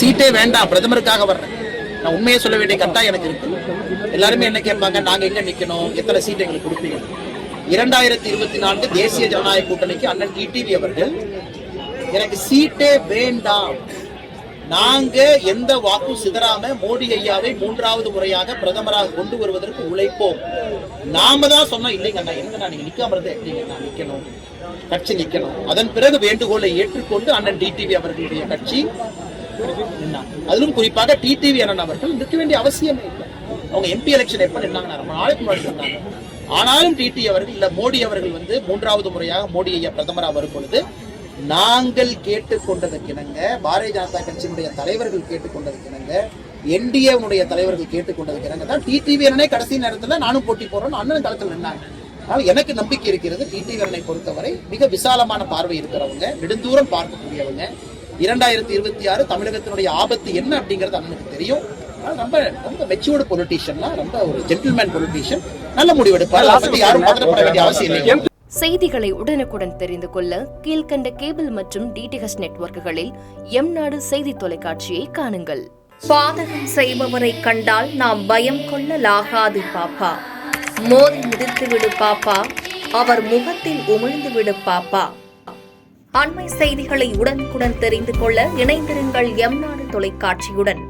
சீட்டே வேண்டாம், பிரதமருக்காக வர்றேன். நான் உண்மையை சொல்ல வேண்டிய கட்டாயம் எனக்கு இருக்கு. எல்லாருமே என்ன கேட்பாங்க, நாங்க எங்க நிக்கணும், எத்தனை சீட் எங்களுக்கு கொடுப்பீங்க. 2024 தேசிய ஜனநாயக கூட்டணிக்கு அண்ணன் டிடிவி அவர்கள் எனக்கு சீட்டே வேண்டாம், நாங்க எந்த வாக்கும் சிதறாம மோடி ஐயாவை 3வது முறையாக பிரதமராக கொண்டு வருவதற்கு உழைப்போம். நாம தான் சொன்னோம், இல்லைங்க எங்க நீங்க நிக்காம இருந்தா எப்படிங்க நிக்கணும், கட்சி நிக்கணும். அதன் பிறகு வேண்டுகோளை ஏற்றுக்கொண்டு அண்ணன் டிடிவி அவர்களுடைய கட்சி, அதிலும் குறிப்பாக டிடிவி அண்ணன் அவர்கள் நிற்க வேண்டிய அவசியமே இல்லை. அவங்க எம்பி எலெக்ஷன் எப்ப நின்னாங்க, ரொம்ப நாளைக்கு முன்னாடி சொன்னாங்க. ஆனாலும் டிடிவி அவர்கள் இல்ல, மோடி அவர்கள் 3வது முறையாக மோடி ஐயா பிரதமராக வரும் பொழுது நாங்கள் கேட்டுக்கொண்டதற்கிணங்க, பாரதிய ஜனதா கட்சியினுடைய தலைவர்கள் கேட்டுக்கொண்டதற்கிணங்க, என்டிஏ தலைவர்கள் கேட்டுக்கொண்டதற்கிணங்க தான் டிடிவி அண்ணனை கடைசி நேரத்தில் நானும் போட்டி போடுறோம், அண்ணன் களத்தில் நின்னாங்க. ஆனால் எனக்கு நம்பிக்கை இருக்கிறது, டிடிவி அண்ணனை பொறுத்தவரை மிக விசாலமான பார்வை இருக்கிறவங்க, நெடுந்தூரம் பார்க்கக்கூடியவங்க. 2026 தமிழகத்தினுடைய ஆபத்து என்ன அப்படிங்கிறது அண்ணனுக்கு தெரியும். ரொம்ப ரொம்ப மெச்சூர்டு பொலிட்டீஷியன், ரொம்ப ஒரு ஜென்டில்மேன் பொலிட்டீஷியன், நல்ல முடிவெடுப்பார். அதை பற்றி யாரும் பதறப்பட வேண்டிய அவசியம் இல்லை. செய்திகளை உடனுக்குடன் தெரிந்து கொள்ள கீழ்கண்ட கேபிள் மற்றும் டிடிஹெச் நெட்வொர்க்குகளில் எம்நாடு செய்தி தொலைக்காட்சியை காணுங்கள். பாதகம் செய்பவரை கண்டால் நாம் பயம் கொள்ளலாகாது பாப்பா, மோதி மிதித்து விடு பாப்பா, அவர் முகத்தில் உமிழ்ந்து விடு பாப்பா. அண்மை செய்திகளை உடனுக்குடன் தெரிந்து கொள்ள இணைந்திருங்கள் எம்நாடு தொலைக்காட்சியுடன்.